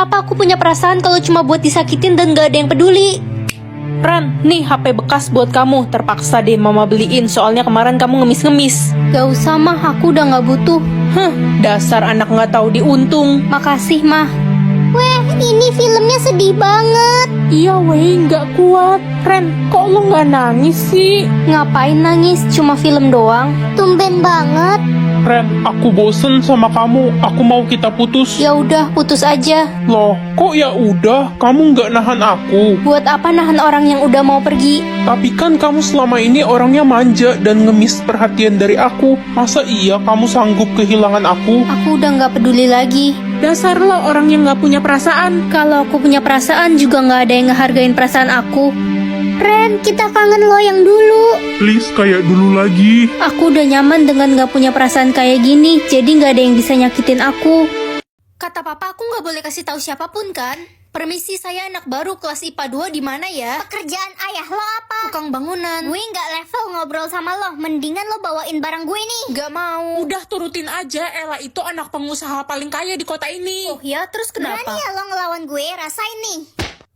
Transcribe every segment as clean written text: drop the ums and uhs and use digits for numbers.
apa aku punya perasaan kalau cuma buat disakitin dan gak ada yang peduli? Ren, nih HP bekas buat kamu. Terpaksa deh mama beliin, soalnya kemarin kamu ngemis-ngemis. Gak usah mah, aku udah gak butuh. Dasar anak nggak tahu diuntung. Makasih mah. Weh, ini filmnya sedih banget. Iya weh, nggak kuat. Ren, kok lo nggak nangis sih? Ngapain nangis, cuma film doang. Tumben banget. Ren, aku bosen sama kamu. Aku mau kita putus. Ya udah, putus aja. Loh, kok ya udah? Kamu nggak nahan aku. Buat apa nahan orang yang udah mau pergi? Tapi kan kamu selama ini orangnya manja dan ngemis perhatian dari aku. Masa iya kamu sanggup kehilangan aku? Aku udah gak peduli lagi. Dasar lo orang yang nggak punya perasaan. Kalau aku punya perasaan juga gak ada yang ngehargain perasaan aku. Ren, kita kangen lo yang dulu. Please, kayak dulu lagi. Aku udah nyaman dengan gak punya perasaan kayak gini, jadi gak ada yang bisa nyakitin aku. Kata papa aku gak boleh kasih tahu siapapun kan? Permisi, saya anak baru kelas IPA 2 di mana ya? Pekerjaan ayah lo apa? Tukang bangunan. Gue nggak level ngobrol sama lo. Mendingan lo bawain barang gue nih. Gak mau. Udah turutin aja, Ella itu anak pengusaha paling kaya di kota ini. Oh ya, terus kenapa? Berani ya lo ngelawan gue, rasain nih.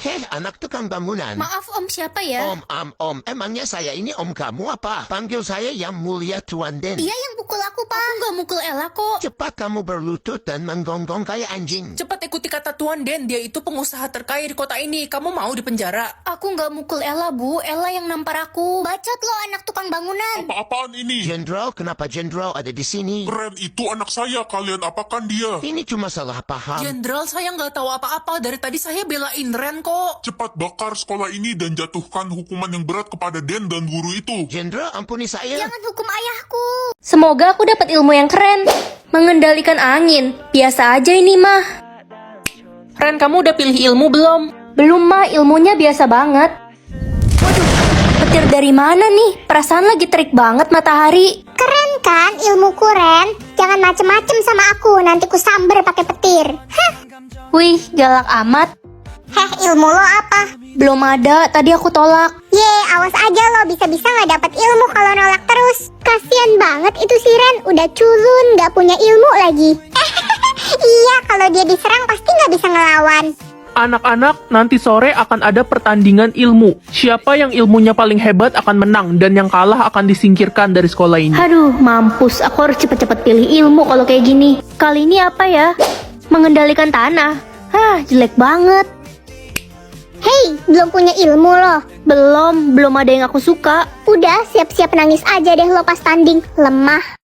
Hei, anak tukang bangunan. Maaf om, siapa ya? Om, emangnya saya ini om kamu apa? Panggil saya yang mulia Tuan Den. Dia yang pukul aku, Pak. Aku nggak mukul Ella kok. Cepat kamu berlutut dan menggonggong kayak anjing. Cepat ikuti kata Tuan Den, dia itu pengusaha terkaya di kota ini. Kamu mau di penjara? Aku nggak mukul Ella, Bu. Ella yang nampar aku. Bacot lo anak tukang bangunan. Apa-apaan ini? Jenderal, kenapa Jenderal ada di sini? Ren, itu anak saya. Kalian apakan dia? Ini cuma salah paham. Jenderal, saya nggak tahu apa-apa. Dari tadi saya belain Ren kok. Cepat bakar sekolah ini dan jatuhkan hukuman yang berat kepada Den dan guru itu. Jenderal, ampuni saya. Jangan hukum ayahku. Semoga aku dapat ilmu yang keren. Mengendalikan angin. Biasa aja ini mah. Ren, kamu udah pilih ilmu belum? Belum mah, ilmunya biasa banget. Waduh, petir dari mana nih? Perasaan lagi terik banget matahari. Keren kan ilmuku, Ren? Jangan macem-macem sama aku, nanti ku samber pakai petir. Hah, Wih, galak amat. ilmu lo apa? Belum ada, tadi aku tolak. Awas aja lo, bisa-bisa gak dapat ilmu kalau nolak terus. Kasian banget itu si Ren, udah culun, gak punya ilmu lagi. Iya, kalau dia diserang pasti gak bisa ngelawan. Anak-anak, nanti sore akan ada pertandingan ilmu. Siapa yang ilmunya paling hebat akan menang, dan yang kalah akan disingkirkan dari sekolah ini. Aduh, mampus. Aku harus cepet-cepet pilih ilmu kalau kayak gini. Kali ini apa ya? Mengendalikan tanah. Hah, jelek banget. Hei, belum punya ilmu lo. Belum ada yang aku suka. Udah, siap-siap nangis aja deh lo pas tanding. Lemah.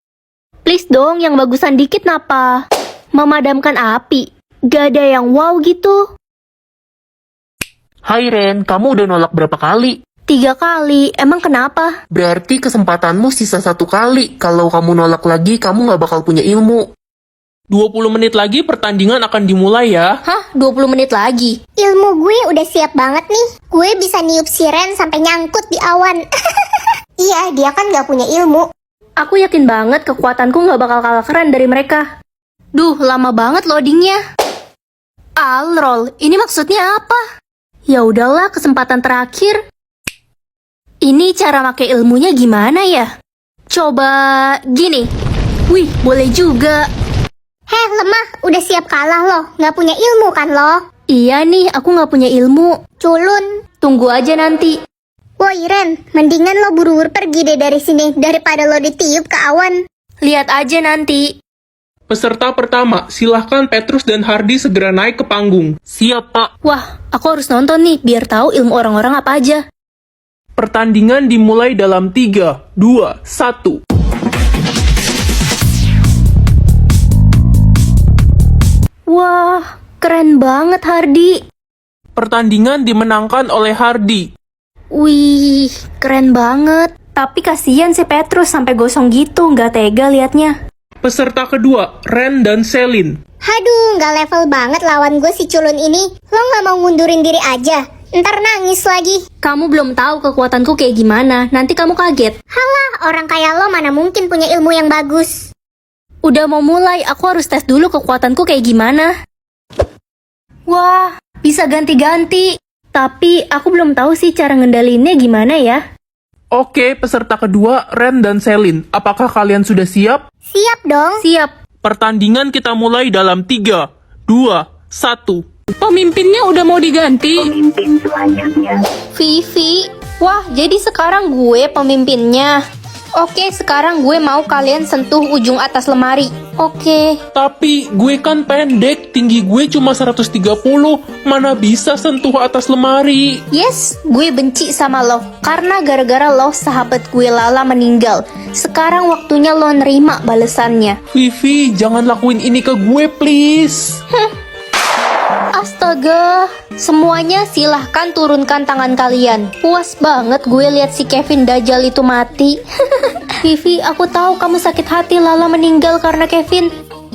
Please dong, yang bagusan dikit napa? Memadamkan api. Gak ada yang wow gitu. Hai Ren, kamu udah nolak berapa kali? 3 kali, emang kenapa? Berarti kesempatanmu sisa 1 kali. Kalau kamu nolak lagi, kamu gak bakal punya ilmu. 20 menit lagi pertandingan akan dimulai ya. Hah, 20 menit lagi? Ilmu gue udah siap banget nih. Gue bisa niup si Ren sampai nyangkut di awan. Iya, dia kan gak punya ilmu. Aku yakin banget kekuatanku gak bakal kalah keren dari mereka. Duh, lama banget loadingnya. Alrol, ini maksudnya apa? Ya udahlah, kesempatan terakhir. Ini cara pakai ilmunya gimana ya? Coba gini. Wih, boleh juga. Lemah, udah siap kalah lo. Gak punya ilmu kan lo? Iya nih, aku gak punya ilmu. Culun. Tunggu aja nanti. Woi Ren, mendingan lo buru-buru pergi deh dari sini daripada lo ditiup ke awan. Lihat aja nanti. Peserta pertama, silahkan Petrus dan Hardy segera naik ke panggung. Siap, Pak. Wah, aku harus nonton nih biar tahu ilmu orang-orang apa aja. Pertandingan dimulai dalam 3, 2, 1. Wah, keren banget Hardy. Pertandingan dimenangkan oleh Hardy. Wih, keren banget. Tapi kasihan si Petrus sampai gosong gitu, nggak tega liatnya. Peserta kedua, Ren dan Selin. Haduh, gak level banget lawan gue si culun ini. Lo gak mau ngundurin diri aja? Ntar nangis lagi. Kamu belum tahu kekuatanku kayak gimana, nanti kamu kaget. Halah, orang kayak lo mana mungkin punya ilmu yang bagus. Udah mau mulai, aku harus tes dulu kekuatanku kayak gimana. Wah, bisa ganti-ganti. Tapi aku belum tahu sih cara ngendalinnya gimana ya. Oke, peserta kedua, Ren dan Selin. Apakah kalian sudah siap? Siap dong. Siap. Pertandingan kita mulai dalam 3, 2, 1. Pemimpinnya udah mau diganti. Vivi, wah jadi sekarang gue pemimpinnya. Oke, sekarang gue mau kalian sentuh ujung atas lemari. Oke. Tapi gue kan pendek, tinggi gue cuma 130, mana bisa sentuh atas lemari. Yes, gue benci sama lo. Karena gara-gara lo sahabat gue Lala meninggal. Sekarang waktunya lo nerima balesannya. Vivi, jangan lakuin ini ke gue please. Astaga, semuanya silahkan turunkan tangan kalian. Puas banget gue lihat si Kevin Dajjal itu mati. Vivi, aku tahu kamu sakit hati Lala meninggal karena Kevin.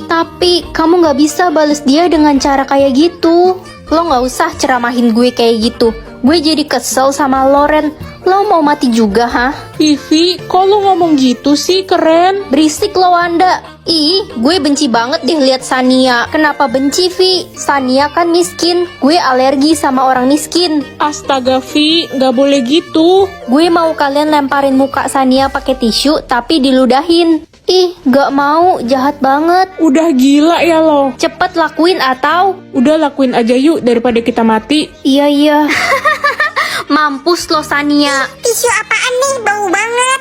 Tapi kamu gak bisa bales dia dengan cara kayak gitu. Lo gak usah ceramahin gue kayak gitu. Gue jadi kesel sama Loren. Lo mau mati juga, hah? Vivi, kok lo ngomong gitu sih, keren? Berisik lo Wanda. Ih, gue benci banget deh lihat Sania. Kenapa benci, Vi? Sania kan miskin. Gue alergi sama orang miskin. Astaga, Vi, nggak boleh gitu. Gue mau kalian lemparin muka Sania pakai tisu tapi diludahin. Ih, gak mau. Jahat banget. Udah gila ya lo. Cepet lakuin atau... Udah lakuin aja yuk daripada kita mati. Iya. Mampus lo Sania. Tisu apaan nih? Bau banget.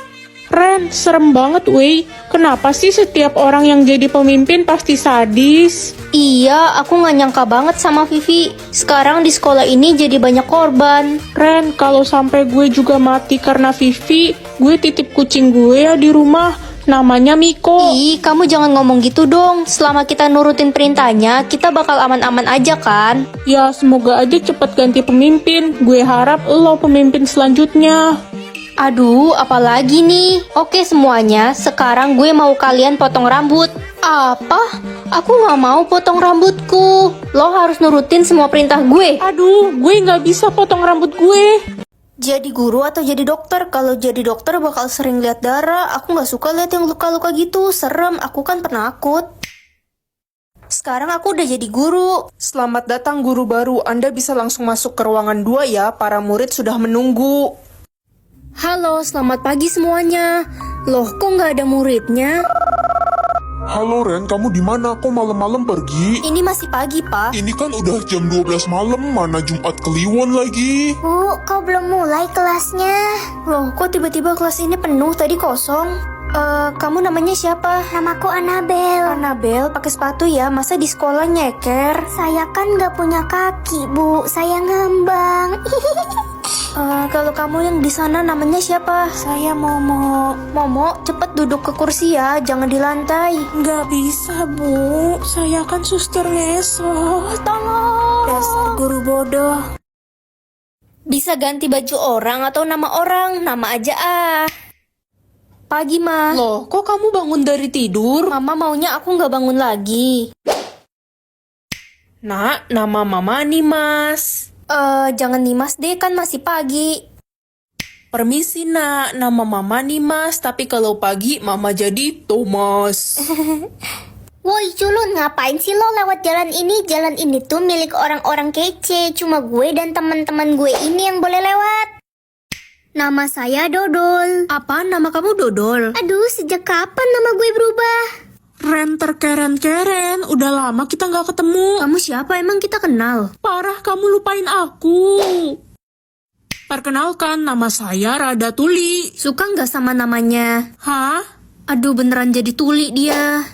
Ren, serem banget weh. Kenapa sih setiap orang yang jadi pemimpin pasti sadis? Iya, aku gak nyangka banget sama Vivi. Sekarang di sekolah ini jadi banyak korban. Ren, kalau sampai gue juga mati karena Vivi, gue titip kucing gue ya di rumah. Namanya Miko. Ih, kamu jangan ngomong gitu dong. Selama kita nurutin perintahnya, kita bakal aman-aman aja kan? Ya, semoga aja cepet ganti pemimpin. Gue harap lo pemimpin selanjutnya. Aduh, apalagi nih? Oke semuanya, sekarang gue mau kalian potong rambut. Apa? Aku gak mau potong rambutku. Lo harus nurutin semua perintah gue. Aduh, gue nggak bisa potong rambut gue. Jadi guru atau jadi dokter? Kalau jadi dokter bakal sering lihat darah. Aku gak suka lihat yang luka-luka gitu. Serem, aku kan penakut. Sekarang aku udah jadi guru. Selamat datang guru baru. Anda bisa langsung masuk ke ruangan 2 ya. Para murid sudah menunggu. Halo, selamat pagi semuanya. Loh, kok nggak ada muridnya? Halo Ren, kamu di mana? Kok malam-malam pergi? Ini masih pagi, Pak. Ini kan udah jam 12 malam, mana Jumat Kliwon lagi? Bu, kau belum mulai kelasnya. Loh, kok tiba-tiba kelas ini penuh? Tadi kosong. Kamu namanya siapa? Namaku Annabel. Anabel, pakai sepatu ya. Masa di sekolah nyeker? Saya kan gak punya kaki, Bu. Saya ngambang. Kalau kamu yang di sana namanya siapa? Saya Momo. Momo, cepet duduk ke kursi ya. Jangan di lantai. Nggak bisa, Bu. Saya kan suster ngesot. Tolong. Dasar guru bodoh. Bisa ganti baju orang atau nama orang? Nama aja ah. Pagi, Ma. Loh, kok kamu bangun dari tidur? Mama maunya aku nggak bangun lagi. Nak, nama mama nih, Mas. Jangan Nimas deh, kan masih pagi. Permisi, Nak. Nama mama nih, Mas. Tapi kalau pagi, mama jadi Thomas. Woi culun, ngapain sih lo lewat jalan ini? Jalan ini tuh milik orang-orang kece. Cuma gue dan teman-teman gue ini yang boleh lewat. Nama saya Dodol. Apa nama kamu Dodol? Aduh, sejak kapan nama gue berubah? Ren terkeren-keren. Udah lama kita nggak ketemu. Kamu siapa emang kita kenal? Parah, kamu lupain aku. Perkenalkan, nama saya Rada Tuli. Suka nggak sama namanya? Hah? Aduh, beneran jadi tuli dia.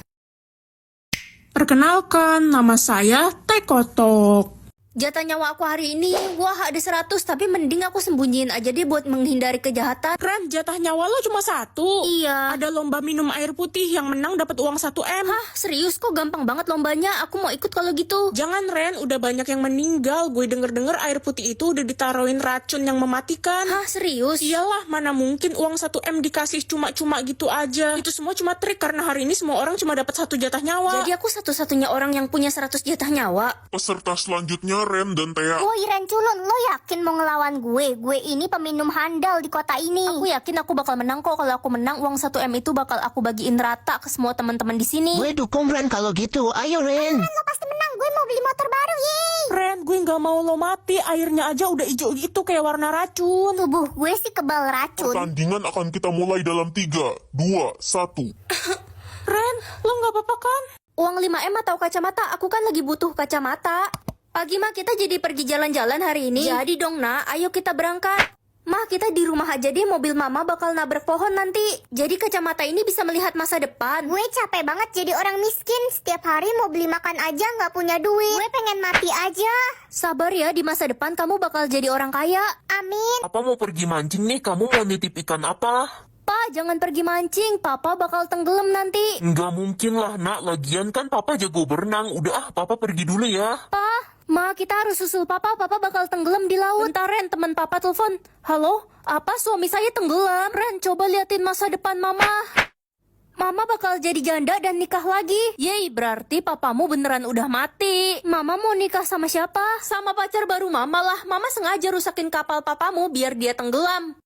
Perkenalkan, nama saya Tekotok. Jatah nyawa aku hari ini, wah ada 100, tapi mending aku sembunyiin aja deh buat menghindari kejahatan. Ren, jatah nyawa lo cuma 1. Iya. Ada lomba minum air putih, yang menang dapat uang 1M. Hah, serius kok gampang banget lombanya? Aku mau ikut kalau gitu. Jangan Ren, udah banyak yang meninggal. Gue denger-denger air putih itu udah ditaruhin racun yang mematikan. Hah, serius? Iyalah, mana mungkin uang 1M dikasih cuma-cuma gitu aja. Itu semua cuma trik karena hari ini semua orang cuma dapat 1 jatah nyawa. Jadi aku satu-satunya orang yang punya 100 jatah nyawa. Peserta selanjutnya Ren dan Tea. Woi Ren culun, lo yakin mau ngelawan gue? Gue ini peminum handal di kota ini. Aku yakin aku bakal menang kok. Kalau aku menang, uang 1M itu bakal aku bagiin rata ke semua teman-teman di sini. Gue dukung Ren kalau gitu. Ayo Ren. Lo pasti menang, gue mau beli motor baru, yeay. Ren, gue nggak mau lo mati. Airnya aja udah hijau gitu kayak warna racun. Tubuh gue sih kebal racun. Pertandingan akan kita mulai dalam 3, 2, 1. Ren, lo nggak apa-apa kan? Uang 5M atau kacamata? Aku kan lagi butuh kacamata. Pagi mah kita jadi pergi jalan-jalan hari ini. Jadi dong nak, ayo kita berangkat. Mah kita di rumah aja deh, mobil mama bakal nabrak pohon nanti. Jadi kacamata ini bisa melihat masa depan. Gue capek banget jadi orang miskin. Setiap hari mau beli makan aja nggak punya duit. Gue pengen mati aja. Sabar ya, di masa depan kamu bakal jadi orang kaya. Amin. Papa mau pergi mancing nih, kamu mau nitip ikan apa? Pa, jangan pergi mancing, papa bakal tenggelam nanti. Nggak mungkin lah, nak. Lagian kan papa jago berenang. Udah papa pergi dulu ya. Pa, ma kita harus susul papa bakal tenggelam di laut. Bentar Ren, teman papa telepon. Halo, apa suami saya tenggelam? Ren, coba liatin masa depan mama. Mama bakal jadi janda dan nikah lagi. Yeay, berarti papamu beneran udah mati. Mama mau nikah sama siapa? Sama pacar baru mama lah. Mama sengaja rusakin kapal papamu biar dia tenggelam.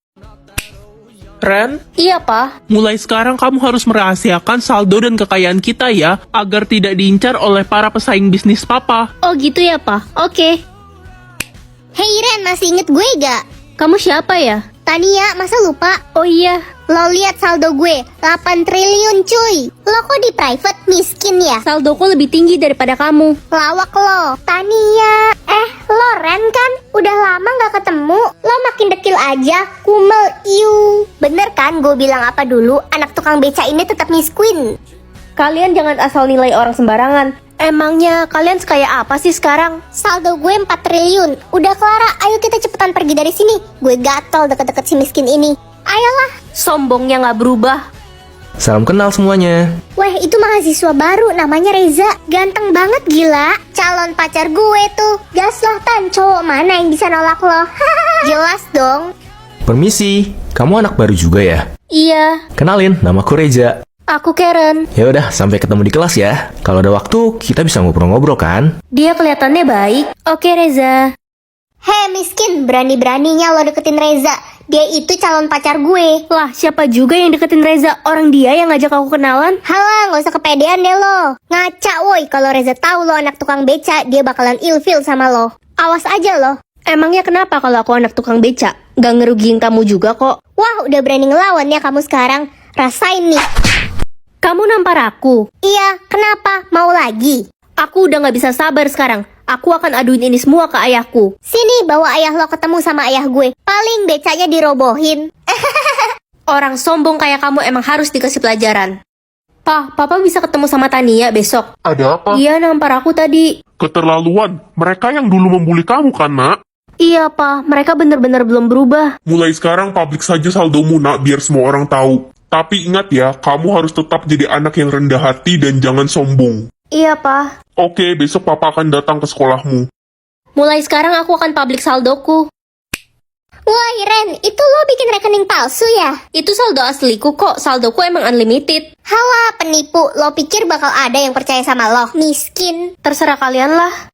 Ren, Iya, Pa. mulai sekarang kamu harus merahasiakan saldo dan kekayaan kita ya, agar tidak diincar oleh para pesaing bisnis papa. Oh gitu ya, Pa. Oke. Hey Ren, masih inget gue gak? Kamu siapa ya? Tania, masa lupa? Oh iya. Lo lihat saldo gue, 8 triliun cuy. Lo kok di private miskin ya? Saldoku lebih tinggi daripada kamu. Lawak lo. Tania. Lo Ren kan? Udah lama gak ketemu. Lo makin dekil aja. Kumel iu. Bener kan gue bilang apa dulu? Anak tukang beca ini tetap miskin. Kalian jangan asal nilai orang sembarangan. Emangnya kalian sekaya apa sih sekarang? Saldo gue 4 triliun. Udah Clara, ayo kita cepetan pergi dari sini. Gue gatel deket-deket si miskin ini. Ayolah. Sombongnya nggak berubah. Salam kenal semuanya. Weh, itu mahasiswa baru, namanya Reza. Ganteng banget gila. Calon pacar gue tuh. Gas lah Tan, cowok mana yang bisa nolak lo? Jelas dong. Permisi, kamu anak baru juga ya? Iya, Kenalin, namaku Reza. aku Karen. Ya udah, sampai ketemu di kelas ya. Kalau ada waktu, kita bisa ngobrol-ngobrol kan? Dia kelihatannya baik. Oke Reza. Hei miskin, berani-beraninya lo deketin Reza. Dia itu calon pacar gue. Lah, siapa juga yang deketin Reza? Orang dia yang ngajak aku kenalan. Halah, gak usah kepedean deh lo. Ngaca woi, kalau Reza tahu lo anak tukang beca, dia bakalan ilfil sama lo. Awas aja lo. Emangnya kenapa kalau aku anak tukang beca? Gak ngerugiin kamu juga kok. Wah, udah berani ngelawan ya kamu sekarang. Rasain nih. Kamu nampar aku. Iya, kenapa? Mau lagi? Aku udah gak bisa sabar sekarang. Aku akan aduin ini semua ke ayahku. Sini, bawa ayah lo ketemu sama ayah gue. Paling becanya dirobohin. Orang sombong kayak kamu emang harus dikasih pelajaran. Papa bisa ketemu sama Tania besok. Ada apa? Dia nampar aku tadi. Keterlaluan. Mereka yang dulu membuli kamu kan, nak? Iya, Pa. Mereka bener-bener belum berubah. Mulai sekarang publik saja saldomu, nak, biar semua orang tahu. Tapi ingat ya, kamu harus tetap jadi anak yang rendah hati dan jangan sombong. Iya, Pa. Oke, besok papa akan datang ke sekolahmu. Mulai sekarang aku akan publik saldoku. Wah, Ren, itu lo bikin rekening palsu ya? Itu saldo asliku kok. Saldoku emang unlimited. Halah, penipu. Lo pikir bakal ada yang percaya sama lo? Miskin. Terserah kalian lah.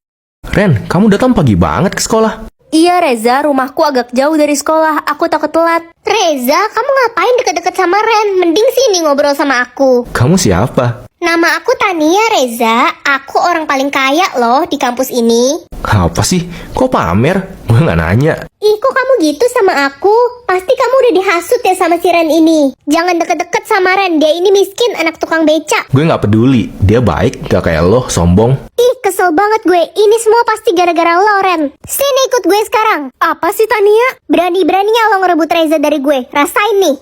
Ren, kamu datang pagi banget ke sekolah. Iya, Reza. Rumahku agak jauh dari sekolah. Aku takut telat. Reza, kamu ngapain deket-deket sama Ren? Mending sini ngobrol sama aku. Kamu siapa? Nama aku Tania, Reza. Aku orang paling kaya loh di kampus ini. Apa sih? Kok pamer? Gue nggak nanya. Ih, kok kamu gitu sama aku? Pasti kamu udah dihasut ya sama si Ren ini. Jangan deket-deket sama Ren, dia ini miskin, anak tukang beca. Gue nggak peduli. Dia baik, gak kayak lo, sombong. Ih, kesel banget gue. Ini semua pasti gara-gara lo, Ren. Sini ikut gue sekarang. Apa sih, Tania? Berani-beraninya lo ngerebut Reza dari gue. Rasain nih.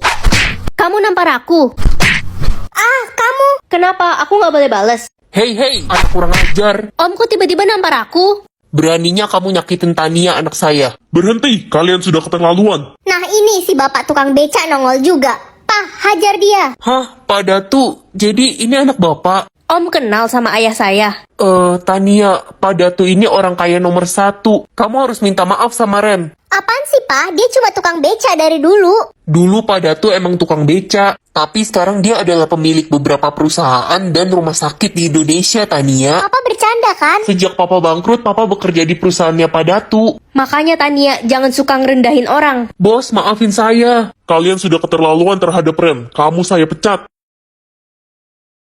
Kamu nampar aku. Ah, kamu. Kenapa? Aku nggak boleh bales. Hei, anak kurang ajar. Om, kok tiba-tiba nampar aku? Beraninya kamu nyakitin Tania, anak saya. Berhenti, kalian sudah keterlaluan. Nah ini si bapak tukang beca nongol juga. Pah, hajar dia. Hah, Pak Datu, jadi ini anak bapak? Om kenal sama ayah saya. Tania, Pak Datu ini orang kaya nomor 1. Kamu harus minta maaf sama Ren. Apaan sih, Pak? Dia cuma tukang beca dari dulu. Dulu Pak Datu emang tukang beca, tapi sekarang dia adalah pemilik beberapa perusahaan dan rumah sakit di Indonesia, Tania. Papa bercanda kan? Sejak Papa bangkrut, Papa bekerja di perusahaannya Pak Datu. Makanya Tania, jangan suka ngerendahin orang. Bos, maafin saya. Kalian sudah keterlaluan terhadap Ren. Kamu saya pecat.